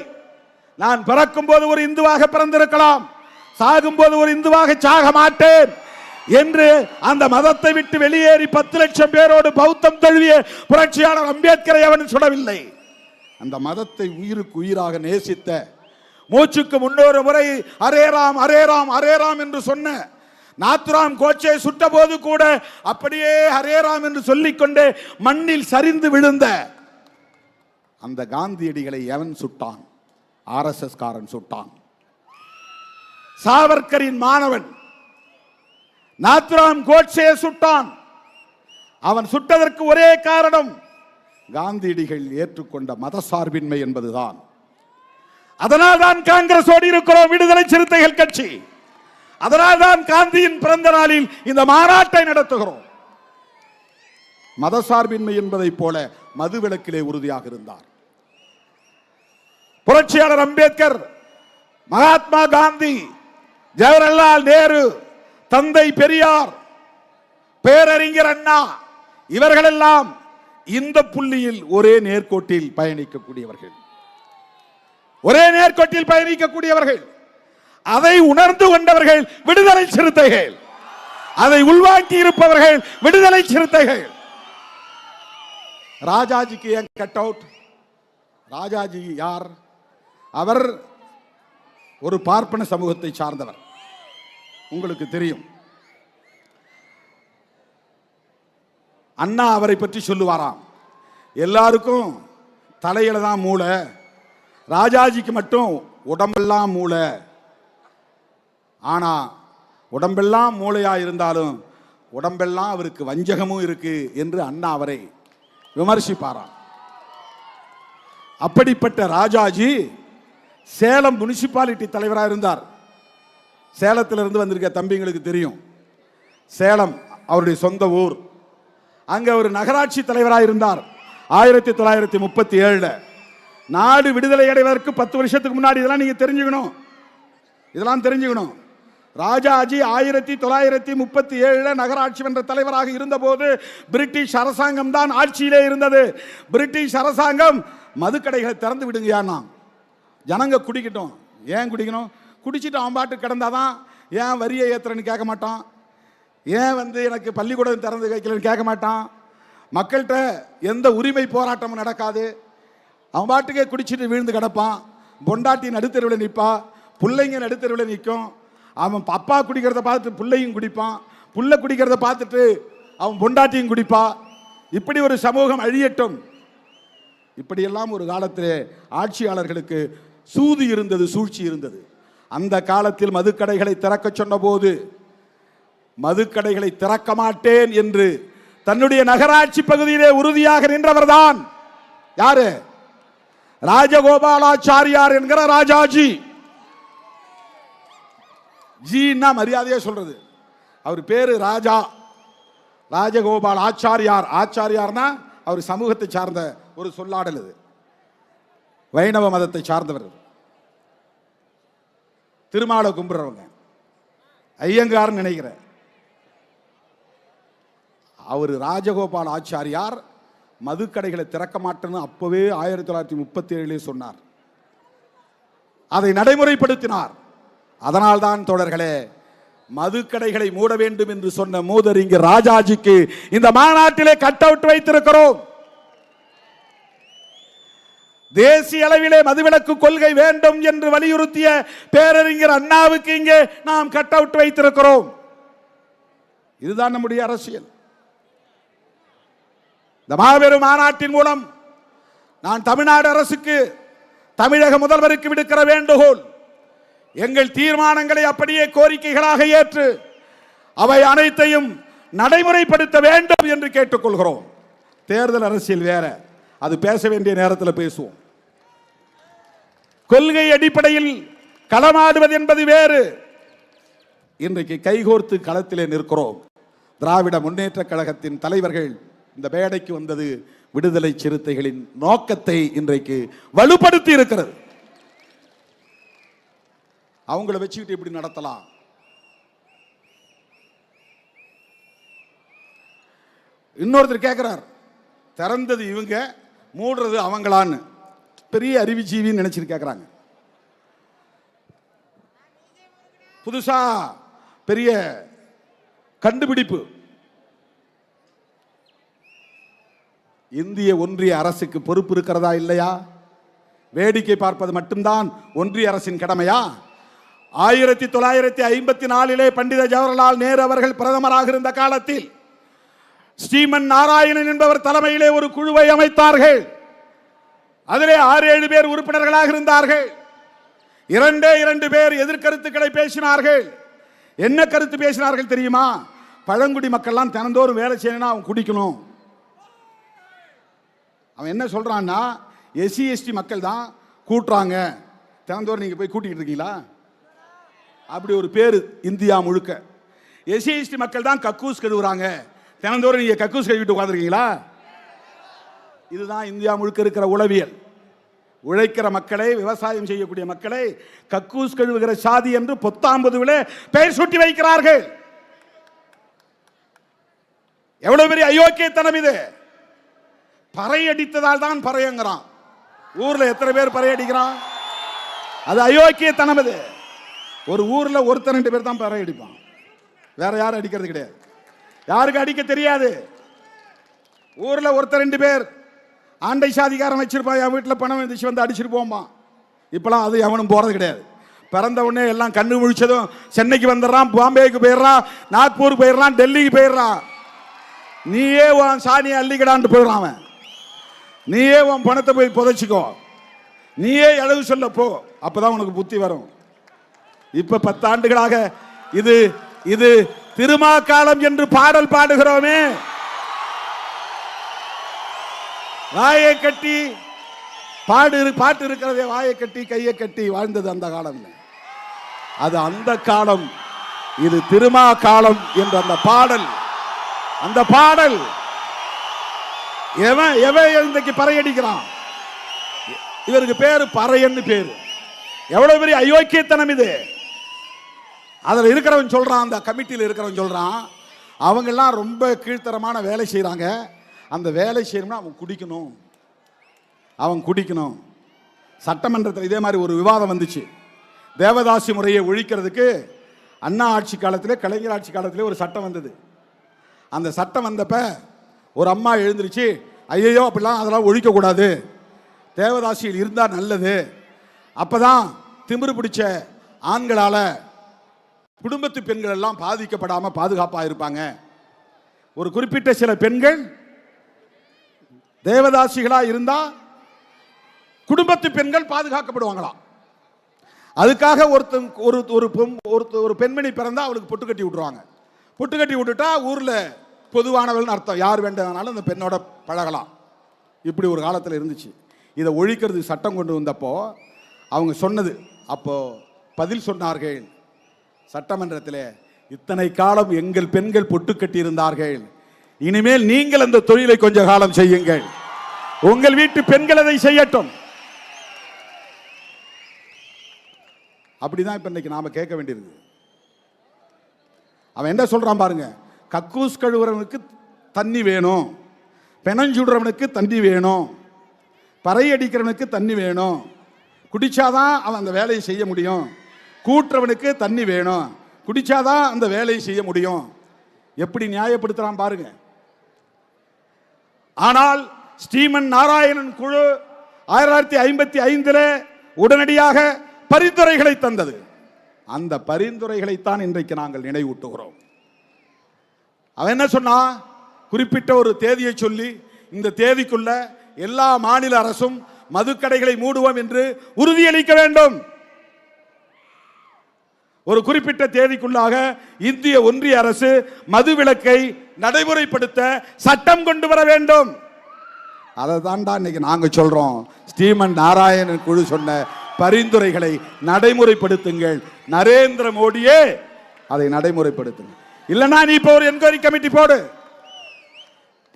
நான் பிறக்கும் போது ஒரு இந்துவாக பிறந்திருக்கலாம், சாகும் போது ஒரு இந்துவாக சாக மாட்டேன் என்று அந்த மதத்தை விட்டு வெளியேறி 10 லட்சம் பேரோடு பௌத்தம் தழுவிய புரட்சியாளர் அம்பேத்கரை அவன் சுடவில்லை. அந்த மதத்தை உயிருக்கு உயிராக நேசித்த மூச்சுக்கு 300 முறை array Ram array Ram array Ram என்று சொன்ன நாத்துராம் கோட்சே சுட்ட போது கூட அப்படியே ஹரே ராம் என்று சொல்லிக்கொண்டே மண்ணில் சரிந்து விழுந்த அந்த காந்தியடிகளை எவன் சுட்டான்? RSS காரன் சுட்டான். சாவர்கரின் மாணவன் நாத்துராம் கோட்சே சுட்டான். அவன் சுட்டதற்கு ஒரே காரணம் காந்தியடிகள் ஏற்றுக்கொண்ட மதசார்பின்மை என்பதுதான். அதனால் தான் காங்கிரஸோடு இருக்கிறோம், விடுதலை சிறுத்தைகள் கட்சி. அதனால் தான் காந்தியின் பிறந்த நாளில் இந்த மாநாட்டை நடத்துகிறோம். மதசார்பின்மை என்பதை போல மதுவிலக்கிலே உறுதியாக இருந்தார். புரட்சியாளர் அம்பேத்கர், மகாத்மா காந்தி, ஜவஹர்லால் நேரு, தந்தை பெரியார், பேரறிஞர் அண்ணா, இவர்களெல்லாம் இந்த புள்ளியில் ஒரே நேர்கோட்டில் பயணிக்கக்கூடியவர்கள். ஒரே நேர்கோட்டில் பயணிக்கக்கூடியவர்கள். அதை உணர்ந்து கொண்டவர்கள் விடுதலை சிறுத்தைகள். அதை உள்வாங்கி இருப்பவர்கள் விடுதலை சிறுத்தைகள். ராஜாஜிக்கு ஏன் கட் அவுட்? ராஜாஜி யார்? அவர் ஒரு பார்ப்பன சமூகத்தை சார்ந்தவர். உங்களுக்கு தெரியும். அண்ணா அவரை பற்றி சொல்லுவாராம், எல்லாருக்கும் தலையில தான் மூளை, ராஜாஜிக்கு மட்டும் உடம்பெல்லாம் மூளை. ஆனா உடம்பெல்லாம் மூளையா இருந்தாலும் உடம்பெல்லாம் அவருக்கு வஞ்சகமும் இருக்கு என்று அண்ணா அவரை விமர்சிப்பாராம். அப்படிப்பட்ட ராஜாஜி சேலம் முனிசிபாலிட்டி தலைவராக இருந்தார். சேலத்திலிருந்து வந்திருக்க தம்பிங்களுக்கு தெரியும், சேலம் அவருடைய சொந்த ஊர். அங்க ஒரு நகராட்சி தலைவராக இருந்தார். 1937 நாடு விடுதலை அடைவதற்கு 10 வருஷத்துக்கு முன்னாடி. இதெல்லாம் நீங்க தெரிஞ்சுக்கணும், இதெல்லாம் தெரிஞ்சுக்கணும். ராஜாஜி 1937 நகராட்சி மன்ற தலைவராக இருந்தபோது பிரிட்டிஷ் அரசாங்கம் தான் ஆட்சியிலே இருந்தது. பிரிட்டிஷ் அரசாங்கம் மதுக்கடைகளை திறந்து விடுங்கயான்னா, ஜனங்க குடிக்கட்டும். ஏன் குடிக்கணும்? குடிச்சிட்டு அவன் பாட்டு கிடந்தாதான். ஏன் வரியை ஏத்துறன்னு கேட்க மாட்டான், ஏன் எனக்கு பள்ளிக்கூடம் திறந்து வைக்கலன்னு கேட்க மாட்டான். மக்கள்கிட்ட எந்த உரிமை போராட்டமும் நடக்காது. அவன் பாட்டுக்கே குடிச்சிட்டு விழுந்து கிடப்பான். பொண்டாட்டி நடுத்தருவில் நிற்பா, பிள்ளைங்க நடுத்தருவில் நிற்கும். அவன் அப்பா குடிக்கிறத பார்த்துட்டு பிள்ளையும் குடிப்பான், புள்ள குடிக்கிறத பார்த்துட்டு அவன் பொண்டாட்டியும் குடிப்பா. இப்படி ஒரு சமூகம் அழியட்டும். இப்படியெல்லாம் ஒரு காலத்திலே ஆட்சியாளர்களுக்கு சூது இருந்தது, சூழ்ச்சி இருந்தது. அந்த காலத்தில் மதுக்கடைகளை திறக்க சொன்ன போது மதுக்கடைகளை திறக்க மாட்டேன் என்று தன்னுடைய நகராட்சி பகுதியிலே உறுதியாக நின்றவர் தான் யாரு? ராஜகோபாலாச்சாரியார் என்கிற ராஜாஜி. ஜீன்னா மரியாதையா சொல்றது. அவர் பேரு ராஜா, ராஜகோபால் ஆச்சாரியார். ஆச்சாரியார்னா அவர் சமூகத்தை சார்ந்த ஒரு சொல்லாடல். இது வைணவ மதத்தை சார்ந்தவர். திருமாலை கும்பிடுறவங்க, ஐயங்கார்னு நினைக்கிற அவர் ராஜகோபால் ஆச்சாரியார் மதுக்கடைகளை திறக்க மாட்டேன்னு அப்பவே 1937 சொன்னார். அதை நடைமுறைப்படுத்தினார். அதனால்தான் தோழர்களே, மதுக்கடைகளை மூட வேண்டும் என்று சொன்ன மூதறிஞர் ராஜாஜிக்கு இந்த மாநாட்டிலே கட் அவுட் வைத்திருக்கிறோம். தேசிய அளவிலே மதுவிலக்கு கொள்கை வேண்டும் என்று வலியுறுத்திய பேரறிஞர் அண்ணாவுக்கு இங்கே நாம் கட் அவுட் வைத்திருக்கிறோம். இதுதான் நம்முடைய அரசியல். இந்த மாபெரும் மாநாட்டின் மூலம் நான் தமிழ்நாடு அரசுக்கு, தமிழக முதல்வருக்கு விடுக்கிற வேண்டுகோள், எங்கள் தீர்மானங்களை அப்படியே கோரிக்கைகளாக ஏற்று அவை அனைத்தையும் நடைமுறைப்படுத்த வேண்டும் என்று கேட்டுக்கொள்கிறோம். தேர்தல் அரசியல் வேற, அது பேச வேண்டிய நேரத்தில் பேசுவோம். கொள்கை அடிப்படையில் களமாடுவது என்பது வேறு. இன்றைக்கு கைகோர்த்து களத்திலே நிற்கிறோம். திராவிட முன்னேற்ற கழகத்தின் தலைவர்கள் இந்த மேடைக்கு வந்தது விடுதலை சிறுத்தைகளின் நோக்கத்தை இன்றைக்கு வலுப்படுத்தி இருக்கிறது. அவங்கள வச்சுக்கிட்டு இப்படி நடத்தலாம். இன்னொருத்தர் கேட்கிறார், திறந்தது இவங்க, மூடுறது அவங்களான்னு. பெரிய அறிவுஜீவின்னு நினைச்சிட்டு கேட்கிறாங்க. புதுசா பெரிய கண்டுபிடிப்பு. இந்திய ஒன்றிய அரசுக்கு பொறுப்பு இருக்கிறதா இல்லையா? வேடிக்கை பார்ப்பது மட்டும்தான் ஒன்றிய அரசின் கடமையா? 1954 பண்டித ஜவஹர்லால் நேரு அவர்கள் பிரதமராக இருந்த காலத்தில் ஸ்ரீமன் நாராயணன் என்பவர் தலைமையிலே ஒரு குழுவை அமைத்தார்கள். அதிலே 6-7 பேர் உறுப்பினர்களாக இருந்தார்கள். 2 பேர் எதிர்கருத்துக்களை பேசினார்கள். என்ன கருத்து பேசினார்கள் தெரியுமா? பழங்குடி மக்கள்லாம் தினந்தோறும் வேலை செய்யணும், அவன் குடிக்கணும். அவன் என்ன சொல்றான்னா, எஸ்சி எஸ்டி மக்கள் தான் கூட்டுறாங்க, தினந்தோறும் நீங்க போய் கூட்டிட்டு இருக்கீங்களா? அப்படி ஒரு பேர் இந்தியா முழுக்க. எஸ்சி எஸ்டி மக்கள் தான் கக்கூஸ் கழுவுறாங்க, தினந்தோறும் நீங்க கக்கூஸ் கழுவிட்டு உட்காந்துருக்கீங்களா? இதுதான் இந்தியா முழுக்க இருக்கிற உளவியல். உழைக்கிற மக்களை, விவசாயம் செய்யக்கூடிய மக்களை கக்கூஸ் கழுவுகிற சாதி என்று 19 பெயர் சூட்டி வைக்கிறார்கள். எவ்வளவு பெரிய அயோக்கியத்தனம் இது! பறை அடித்ததால் தான் பறையங்கிறான். ஊர்ல எத்தனை பேர் பறை அடிக்கிறான்? அது அயோக்கியத்தனம். இது ஒரு ஊர்ல ஒருத்தர் 2 பேர் தான் பறை அடிப்பான், வேற யாரும் அடிக்கிறது கிடையாது. யாருக்கு அடிக்க தெரியாது. ஊர்ல ஒருத்தர் 2 பேர் ஆண்டை சாதிகாரம் வச்சிருப்பான், என் வீட்டில் பணம் வந்துச்சு வந்து அடிச்சுட்டு போம்பான். இப்பெல்லாம் அது எவனும் போறது கிடையாது. பிறந்த உடனே எல்லாம் கண்ணு முழிச்சதும் சென்னைக்கு வந்துடுறான், பாம்பேக்கு போயிடுறான், நாக்பூருக்கு போயிடுறான், டெல்லிக்கு போயிடுறான். நீயே உன் சாணியை அள்ளிக்கடான்ட்டு போயிடுறான் அவன். நீயே உன் பணத்தை போய் புதைச்சிக்கோ, நீயே எழுது சொல்ல போ, அப்பதான் உனக்கு புத்தி வரும். இப்ப 10 ஆண்டுகளாக இது இது திருமாக்காலம் என்று பாடல் பாடுகிறோமே, வாயை கட்டி பாட்டு இருக்கிறதே, வாயை கட்டி கையை கட்டி வாழ்ந்தது அந்த காலம். அது அந்த காலம். இது திருமா காலம் என்ற அந்த பாடல் எவன் இன்றைக்கு பறையடிக்கிறான்? இவருக்கு பேரு பறையன்னு பேரு. எவ்வளவு பெரிய அயோக்கியத்தனம் இது! அதில் இருக்கிறவன் சொல்றான், அந்த கமிட்டியில் இருக்கிறவன் சொல்றான், அவங்க எல்லாம் ரொம்ப கீழ்த்தரமான வேலை செய்யறாங்க, அந்த வேலை செய்யணும்னா அவன் குடிக்கணும். சட்டமன்றத்தில் இதே மாதிரி ஒரு விவாதம் வந்துச்சு. தேவதாசி முறையை ஒழிக்கிறதுக்கு அண்ணா ஆட்சி காலத்திலே, கலைஞர் ஆட்சி காலத்திலே ஒரு சட்டம் வந்தது. அந்த சட்டம் வந்தப்ப ஒரு அம்மா எழுந்திருச்சு, ஐயோ அப்படிலாம் அதெல்லாம் ஒழிக்கக்கூடாது, தேவதாசியில் இருந்தால் நல்லது, அப்பதான் திமிரு பிடிச்ச ஆண்களால் குடும்பத்து பெண்கள் எல்லாம் பாதிக்கப்படாமல் பாதுகாப்பாக இருப்பாங்க. ஒரு குறிப்பிட்ட சில பெண்கள் தேவதாசிகளா இருந்தா குடும்பத்து பெண்கள் பாதுகாக்கப்படுவாங்களாம். அதுக்காக ஒரு பெண்மணி பிறந்தா அவளுக்கு பொட்டு கட்டி விட்டுருவாங்க. பொட்டு கட்டி விட்டுட்டா ஊர்ல பொதுவானவள்னு அர்த்தம், யார் வேண்டனாலும் அந்த பெண்ணோட பழகலாம். இப்படி ஒரு காலத்தில் இருந்துச்சு. இதை ஒழிக்கிறது சட்டம் கொண்டு வந்தப்போ அவங்க சொன்னது, அப்போ பதில் சொன்னார்கள் சட்டமன்றத்தில், இத்தனை காலம் எங்கள் பெண்கள் பொட்டு கட்டி இருந்தார்கள், இனிமேல் நீங்கள் அந்த தொழிலை கொஞ்ச காலம் செய்யுங்கள், உங்கள் வீட்டு பெண்கள் அதை செய்யட்டும். அப்படிதான் இப்ப இன்னைக்கு நாம கேட்க வேண்டியிருக்கு. அவன் என்ன சொல்றான் பாருங்க, கக்கூஸ் கழுவுறவனுக்கு தண்ணி வேணும், பெனஞ்சுடுறவனுக்கு தண்ணி வேணும், பறை அடிக்கிறவனுக்கு தண்ணி வேணும், குடிச்சாதான் அவன் அந்த வேலையை செய்ய முடியும், கூட்டுறவனுக்கு தண்ணி வேணும், குடிச்சாதான் அந்த வேலையை செய்ய முடியும். எப்படி நியாயப்படுத்துறான் பாருங்க. ஆனால் ஸ்ரீமன் நாராயணன் குழு 1955 உடனடியாக பரிந்துரைகளை தந்தது. அந்த பரிந்துரைகளைத்தான் இன்றைக்கு நாங்கள் நினைவூட்டுகிறோம். அவன் என்ன சொன்னா, குறிப்பிட்ட ஒரு தேதியை சொல்லி, இந்த தேதிக்குள்ள எல்லா மாநில அரசும் மதுக்கடைகளை மூடுவோம் என்று உறுதியளிக்க வேண்டும். ஒரு குறிப்பிட்ட தேதிக்குள்ளாக இந்திய ஒன்றிய அரசு மதுவிலக்கை நடைமுறைப்படுத்த சட்டம் கொண்டு வர வேண்டும். அதை தாண்டா இன்னைக்கு நாங்க சொல்றோம். ஸ்ரீமன் நாராயணன் குழு சொன்ன பரிந்துரைகளை நடைமுறைப்படுத்துங்கள். நரேந்திர மோடியே அதை நடைமுறைப்படுத்துங்க. இல்லைன்னா நீ இப்போ ஒரு என்கொயரி கமிட்டி போடு,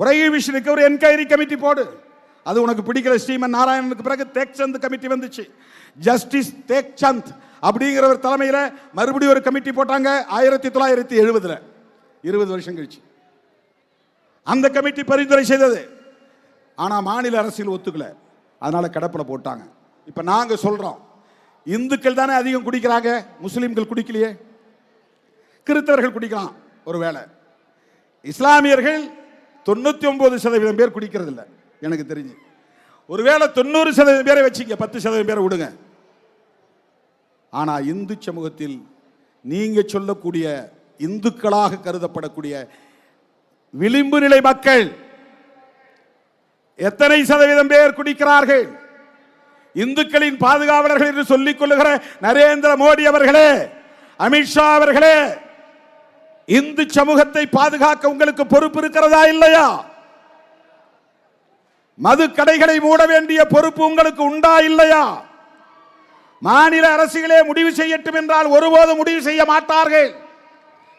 புரோஹிபிஷனுக்கு ஒரு என்கொயரி கமிட்டி போடு. அது உனக்கு பிடிக்கல. ஸ்ரீமன் நாராயணனுக்கு பிறகு தேக்சந்த் கமிட்டி வந்துச்சு. ஜஸ்டிஸ் தேக்சந்த் அப்படிங்கிறவர் தலைமையில் மறுபடியும் ஒரு கமிட்டி போட்டாங்க 1970, 20 வருஷம் கழிச்சு. அந்த கமிட்டி பரிந்துரை செய்தது. ஆனா மாநில அரசியல் ஒத்துக்கல, அதனால கடப்பல போட்டாங்க. இப்ப நாங்க சொல்றோம், இந்துக்கள் தானே அதிகம் குடிக்கிறாங்க, முஸ்லிம்கள் குடிக்கலையே, கிறிஸ்தவர்கள் குடிக்கலாம் ஒருவேளை, இஸ்லாமியர்கள் 99% பேர் குடிக்கிறது இல்லை எனக்கு தெரிஞ்சு. ஒருவேளை 90% பேரை வச்சுங்க, 10% பேரை விடுங்க. ஆனா இந்து சமூகத்தில் நீங்க சொல்லக்கூடிய இந்துக்களாக கருதப்படக்கூடிய விளிம்பு நிலை மக்கள் எத்தனை சதவீதம் பேர் குடிக்கிறார்கள்? இந்துக்களின் பாதுகாவலர்கள் என்று சொல்லிக் கொள்ளுகிற நரேந்திர மோடி அவர்களே, அமித்ஷா அவர்களே, இந்து சமூகத்தை பாதுகாக்க உங்களுக்கு பொறுப்பு இருக்கிறதா இல்லையா? மது கடைகளை மூட வேண்டிய பொறுப்பு உங்களுக்கு உண்டா இல்லையா? மாநில அரசுகளே முடிவு செய்யட்டும் என்றால் ஒருபோதும் முடிவு செய்ய மாட்டார்கள்.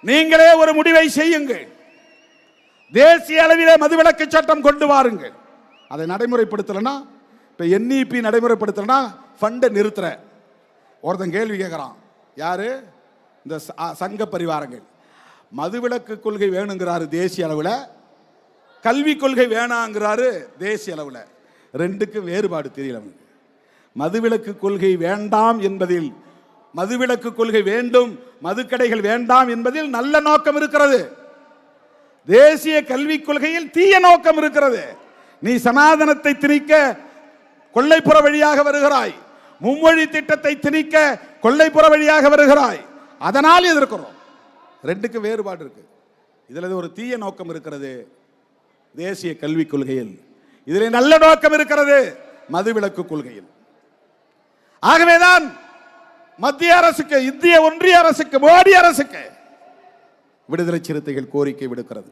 நீங்களே ஒரு முடிவை செய்யுங்கள். தேசிய அளவிலே மதுவிலக்கு சட்டம் கொண்டு வாருங்கள். அதை நடைமுறைப்படுத்தலனா, இப்ப NEP நடைமுறைப்படுத்தலனா ஃபண்டை நிறுத்துற ஒருத்தன் கேள்வி கேட்கிறான். யாரு? இந்த சங்க பரிவாரங்கள். மதுவிலக்கு கொள்கை வேணுங்கிறாரு தேசிய அளவில், கல்வி கொள்கை வேணாங்கிறாரு தேசிய அளவில். ரெண்டுக்கும் வேறுபாடு தெரியல. மதுவிலக்கு கொள்கை வேண்டாம் என்பதில், மதுவிலக்கு கொள்கை வேண்டும், மதுக்கடைகள் வேண்டாம் என்பதில் நல்ல நோக்கம் இருக்கிறது. தேசிய கல்விக் கொள்கையில் தீய நோக்கம் இருக்கிறது. நீ சனாதனத்தை திணிக்க கொல்லைப்புற வழியாக வருகிறாய், மும்மொழி திட்டத்தை திணிக்க கொல்லைப்புற வழியாக வருகிறாய். அதனால் எதிர்க்கிறோம். ரெண்டுக்கு வேறுபாடு இருக்கு. இதுல ஒரு தீய நோக்கம் இருக்கிறது தேசிய கல்விக் கொள்கையில், இதில் நல்ல நோக்கம் இருக்கிறது மதுவிலக்கு கொள்கையில். ஆகவேதான் மத்திய அரசுக்கு, இந்திய ஒன்றிய அரசுக்கு, மோடி அரசுக்கு விடுதலை சிறுத்தைகள் கோரிக்கை விடுக்கிறது.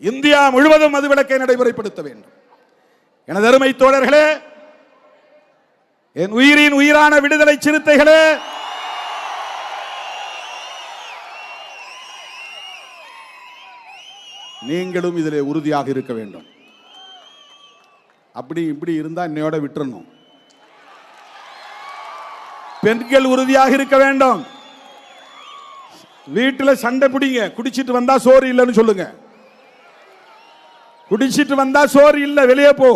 இந்தியா முழுவதும் மதுவிலக்கை நடைமுறைப்படுத்த வேண்டும். எனது அருமை தோழர்களே, என் உயிரின் உயிரான விடுதலை சிறுத்தைகளே, நீங்களும் இதில் உறுதியாக இருக்க வேண்டும். அப்படி இப்படி இருந்தா இன்னையோட விட்டுறணும். பெண்கள் உறுதியாக இருக்க வேண்டும். வீட்டில் சண்டை பிடிங்க, குடிச்சிட்டு வந்தா சோறு இல்லைன்னு சொல்லுங்க. குடிச்சிட்டு வந்தா சோறு இல்லை, வெளியே போ.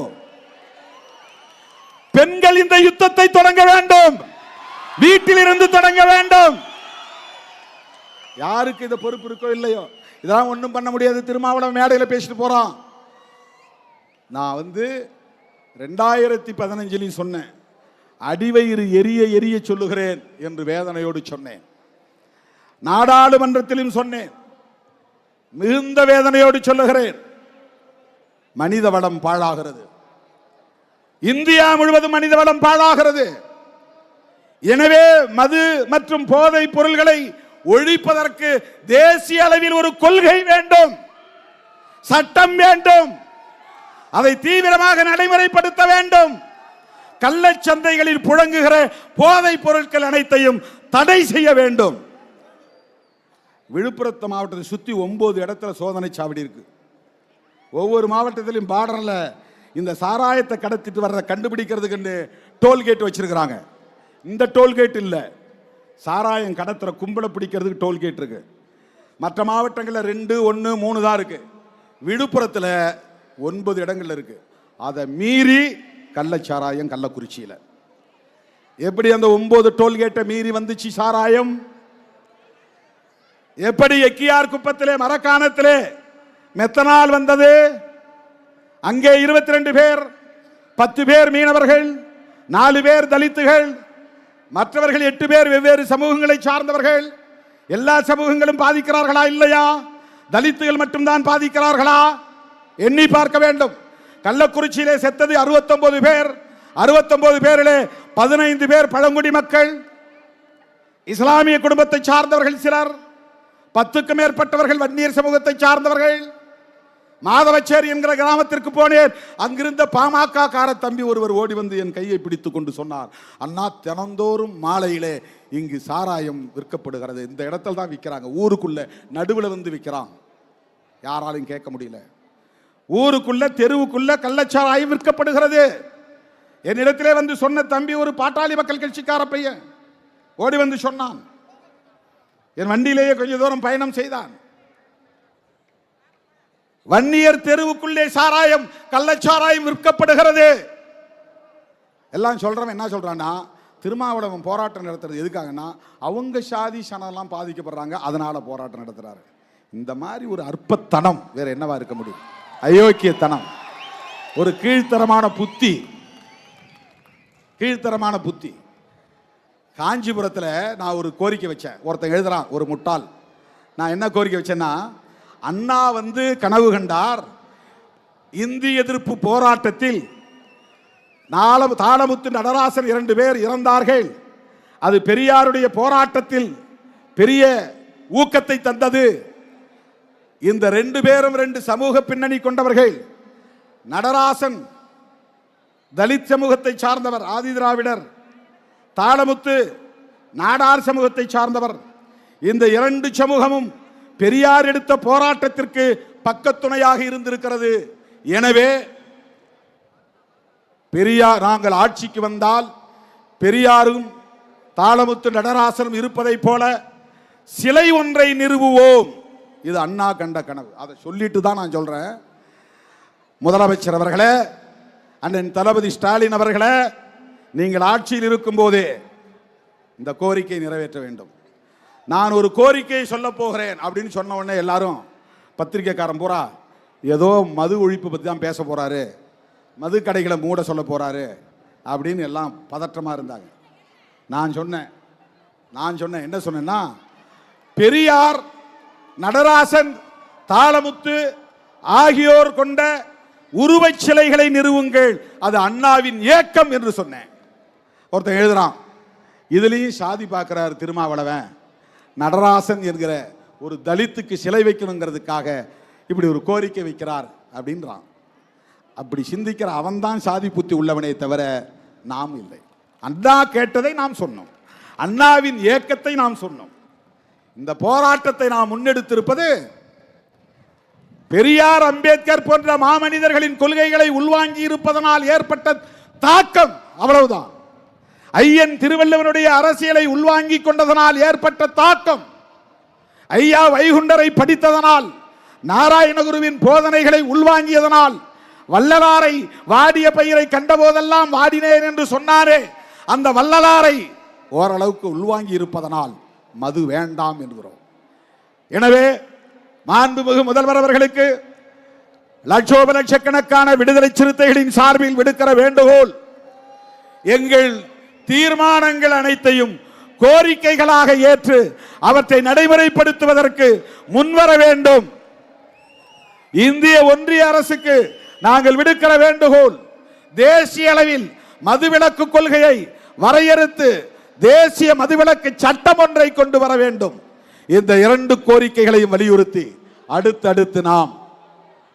பெண்கள் இந்த யுத்தத்தை தொடங்க வேண்டும், வீட்டில் இருந்து தொடங்க வேண்டும். யாருக்கு இந்த பொறுப்பு இருக்கோ இல்லையோ, இதெல்லாம் ஒன்றும் பண்ண முடியாது. திருமாவளவன் மேடையில் பேசிட்டு போறான். நான் 2015 சொன்னேன், அடிவயிறு எரிய எரிய சொல்லுகிறேன் என்று வேதனையோடு சொன்னேன். நாடாளுமன்றத்திலும் சொன்னேன், மிகுந்த வேதனையோடு சொல்லுகிறேன். மனித வளம் பாழாகிறது. இந்தியா முழுவதும் மனித வளம் பாழாகிறது. எனவே மது மற்றும் போதை பொருள்களை ஒழிப்பதற்கு தேசிய அளவில் ஒரு கொள்கை வேண்டும், சட்டம் வேண்டும். அதை தீவிரமாக நடைமுறைப்படுத்த வேண்டும். கள்ளச்சந்தைகளில் புழங்குகிற போதைப் பொருட்கள் அனைத்தையும் தடை செய்ய வேண்டும். விழுப்புரத்து மாவட்டத்தை சுற்றி 9 இடத்துல சோதனை சாவடி இருக்கு. ஒவ்வொரு மாவட்டத்திலும் பார்டர்ல இந்த சாராயத்தை கடத்திட்டு வர்றத கண்டுபிடிக்கிறதுக்கு டோல்கேட் வச்சிருக்கிறாங்க. இந்த டோல்கேட் இல்லை, சாராயம் கடத்துற கும்பலை பிடிக்கிறதுக்கு டோல்கேட் இருக்கு. மற்ற மாவட்டங்களில் 2, 1, 3 தான் இருக்கு. விழுப்புரத்தில் 9 இடங்கள்ல இருக்கு. அதை மீறி கள்ளச்சாராயம் கள்ளக்குறிச்சியில். எப்படி அந்த 9 டோல்கேட்டை மீறி வந்துச்சு சாராயம்? எப்படி எக்கியார் குப்பத்திலே மரக்காணத்திலே மெத்தனால் வந்தது? அங்கே 22 பேர், 10 பேர் மீனவர்கள், 4 பேர் தலித்துகள், மற்றவர்கள் 8 பேர் வெவ்வேறு சமூகங்களை சார்ந்தவர்கள். எல்லா சமூகங்களும் பாதிக்கிறார்களா இல்லையா? தலித்துகள் மட்டும்தான் பாதிக்கிறார்களா? எண்ணி பார்க்க வேண்டும். கள்ளக்குறிச்சியிலே செத்தது 69 பேர். 69 பேரிலே 15 பேர் பழங்குடி மக்கள், இஸ்லாமிய குடும்பத்தை சார்ந்தவர்கள் சிலர், 10க்கும் மேற்பட்டவர்கள் வன்னியர் சமூகத்தை சார்ந்தவர்கள். மாதவச்சேரி என்கிற கிராமத்திற்கு போனேன். அங்கிருந்த பாமக கார தம்பி ஒருவர் ஓடி வந்து என் கையை பிடித்துக் கொண்டு சொன்னார், அண்ணா, தினந்தோறும் மாலையிலே இங்கு சாராயம் விற்கப்படுகிறது. இந்த இடத்துல தான் விற்கிறாங்க, ஊருக்குள்ள நடுவில் வந்து விற்கிறான், யாராலையும் கேட்க முடியல. ஊருக்குள்ள தெருவுக்குள்ள கள்ளச்சாராயம் விற்கப்படுகிறது. என்னிடத்திலே வந்து சொன்ன தம்பி ஒரு பாட்டாளி மக்கள் கட்சிக்கார பையன் ஓடி வந்து சொன்னான். என் வண்டியிலேயே கொஞ்ச தூரம் பயணம் செய்தான். வன்னியர் தெருவுக்குள்ளே சாராயம், கள்ளச்சாராயம் விற்கப்படுகிறது. எல்லாம் சொல்றவன் என்ன சொல்றான்னா, திருமாவளவன் போராட்டம் நடத்துறது எதுக்காகனா அவங்க சாதி சனெல்லாம் பாதிக்கப்படுறாங்க, அதனால போராட்டம் நடத்துறாரு. இந்த மாதிரி ஒரு அற்பத்தனம் வேற என்னவா இருக்க முடியும்? அயோக்கியத்தனம். ஒரு கீழ்த்தரமான புத்தி. கீழ்த்தரமான புத்தி. காஞ்சிபுரத்தில் நான் ஒரு கோரிக்கை வச்சேன். ஒருத்தன் எழுதுறான், ஒரு முட்டாள். நான் என்ன கோரிக்கை வச்சேன்னா, அண்ணா கனவு கண்டார், இந்தி எதிர்ப்பு போராட்டத்தில் தாளமுத்து நடராசன் 2 பேர் இறந்தார்கள். அது பெரியாருடைய போராட்டத்தில் பெரிய ஊக்கத்தை தந்தது. இந்த 2 பேரும் 2 சமூக பின்னணி கொண்டவர்கள். நடராசன் தலித் சமூகத்தை சார்ந்தவர், ஆதி திராவிடர். தாளமுத்து நாடார் சமூகத்தை சார்ந்தவர். இந்த 2 சமூகமும் பெரியார் எடுத்த போராட்டத்திற்கு பக்கத்துணையாக இருந்திருக்கிறது. எனவே பெரியார் நாங்கள் ஆட்சிக்கு வந்தால் பெரியாரும் தாளமுத்து நடராசனும் இருப்பதை போல சிலை ஒன்றை நிறுவுவோம். இது அண்ணா கண்ட கனவு. அதை சொல்லிட்டு தான் நான் சொல்றேன். முதலமைச்சர் அவர்களே, அண்ணன் தளபதி ஸ்டாலின் அவர்களே, நீங்கள் ஆட்சியில் இருக்கும் போதே இந்த கோரிக்கை நிறைவேற்ற வேண்டும். நான் ஒரு கோரிக்கையை சொல்ல போகிறேன் அப்படின்னு சொன்ன உடனே எல்லாரும் பத்திரிகைக்காரன் பூரா ஏதோ மது ஒழிப்பு பற்றி தான் பேச போறாரு, மது கடைகளை மூட சொல்ல போறாரு அப்படின்னு எல்லாம் பதற்றமா இருந்தாங்க. நான் சொன்னேன் என்ன சொன்னேன்னா, பெரியார், நடராசன், தாளமுத்து ஆகியோர் கொண்ட உருவச் சிலைகளை நிறுவுங்கள், அது அண்ணாவின் இயக்கம் என்று சொன்னேன். ஒருத்தன் எழுதுறான், இதுலயும் சாதி பார்க்கிறார் திருமாவளவன், நடராசன் என்கிற ஒரு தலித்துக்கு சிலை வைக்கணுங்கிறதுக்காக இப்படி ஒரு கோரிக்கை வைக்கிறார் அப்படின்றான். அப்படி சிந்திக்கிற அவன் தான் சாதி புத்தி உள்ளவனே தவிர நாம் இல்லை. அண்ணா கேட்டதை நாம் சொன்னோம், அண்ணாவின் இயக்கத்தை நாம் சொன்னோம். இந்த போராட்டத்தை நாம் முன்னெடுத்திருப்பது பெரியார், அம்பேத்கர் போன்ற மாமனிதர்களின் கொள்கைகளை உள்வாங்கி இருப்பதனால் ஏற்பட்ட தாக்கம், அவ்வளவுதான். ஐயன் திருவள்ளுவனுடைய அரசியலை உள்வாங்கி கொண்டதனால் ஏற்பட்ட தாக்கம், ஐயா வைகுண்டரை படித்ததனால், நாராயணகுருவின் போதனைகளை உள்வாங்கியதனால், வள்ளலாரை வாடிய பயிரை கண்டபோதெல்லாம் வாடினேன் என்று சொன்னாரே, அந்த வள்ளலாரை ஓரளவுக்கு உள்வாங்கி இருப்பதனால் மது வேண்டாம் என்கிறோம். எனவே மாண்புமிகு முதல்வர் அவர்களுக்கு லட்சோப லட்சக்கணக்கான விடுதலை சிறுத்தைகளின் சார்பில் விடுக்கிற வேண்டுகோள், எங்கள் தீர்மானங்கள் அனைத்தையும் கோரிக்கைகளாக ஏற்று அவற்றை நடைமுறைப்படுத்துவதற்கு முன்வர வேண்டும். இந்திய ஒன்றிய அரசுக்கு நாங்கள் விடுக்கிற வேண்டுகோள், தேசிய அளவில் மதுவிலக்கு கொள்கையை வரையறுத்து தேசிய மதுவிலக்கு சட்டம் ஒன்றை கொண்டு வர வேண்டும். இந்த 2 கோரிக்கைகளையும் வலியுறுத்தி அடுத்தடுத்து நாம்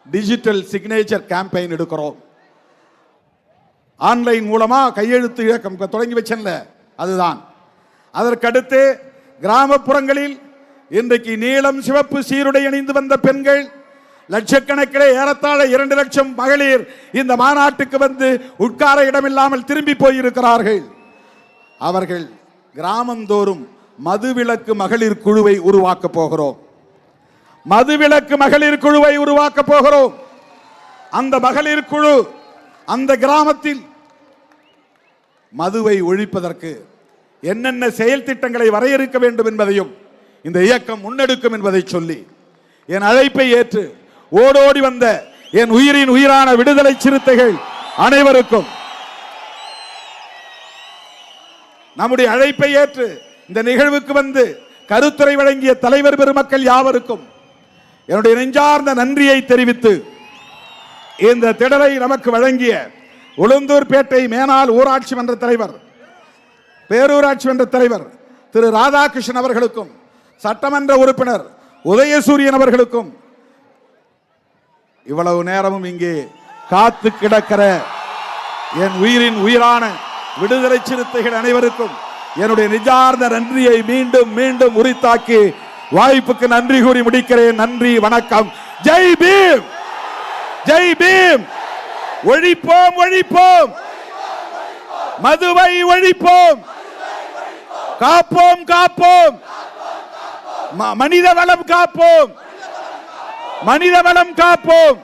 டிஜிட்டல் சிக்னேச்சர் கேம்பெயின் எடுக்கிறோம். ஆன்லைன் மூலமா கையெழுத்து இயக்கம் தொடங்கி வச்சேன்ல, அதுதான். அதற்கடுத்து கிராமப்புறங்களில் இன்றைக்கு நீலம் சிவப்பு சீருடை அணிந்து வந்த பெண்கள் லட்சக்கணக்கிலே, ஏறத்தாழ 2 லட்சம் மகளிர் இந்த மாநாட்டுக்கு வந்து உட்கார இடமில்லாமல் திரும்பி போயிருக்கிறார்கள். அவர்கள் கிராமந்தோறும் மதுவிலக்கு மகளிர் குழுவை உருவாக்க போகிறோம். மதுவிலக்கு மகளிர் குழுவை உருவாக்க போகிறோம். அந்த மகளிர் குழு அந்த கிராமத்தில் மதுவை ஒழிப்பதற்கு என்னென்ன செயல் திட்டங்களை வரையறுக்க வேண்டும் என்பதையும் இந்த இயக்கம் முன்னெடுக்கும் என்பதை சொல்லி, என் அழைப்பை ஏற்று ஓடோடி வந்த என் உயிரின் உயிரான விடுதலை சிறுத்தைகள் அனைவருக்கும், நம்முடைய அழைப்பை ஏற்று இந்த நிகழ்வுக்கு வந்து கருத்துரை வழங்கிய தலைவர் பெருமக்கள் யாவருக்கும் என்னுடைய நெஞ்சார்ந்த நன்றியை தெரிவித்து, இந்த திடலை நமக்கு வழங்கிய உளுந்தூர்பேட்டை மேனாள் ஊராட்சி மன்ற தலைவர், பேரூராட்சி மன்ற தலைவர் திரு ராதாகிருஷ்ணன் அவர்களுக்கும், சட்டமன்ற உறுப்பினர் உதயசூரியன் அவர்களுக்கும், இவ்வளவு நேரமும் இங்கே காத்து கிடக்கிற என் உயிரின் உயிரான விடுதலை சிறுத்தைகள் அனைவருக்கும் என்னுடைய நிஜார்ந்த நன்றியை மீண்டும் மீண்டும் உரித்தாக்கி வாய்ப்புக்கு நன்றி கூறி முடிக்கிறேன். நன்றி, வணக்கம். ஜெய் பீம், ஜெய் பீம். ஒழிப்போம், ஒழிப்போம், மதுவை ஒழிப்போம், காப்போம், காப்போம், மனித வளம் காப்போம், மனித வளம் காப்போம்.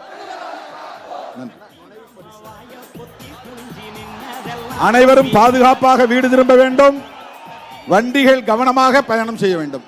அனைவரும் பாதுகாப்பாக வீடு திரும்ப வேண்டும். வண்டிகள் கவனமாக பயணம் செய்ய வேண்டும்.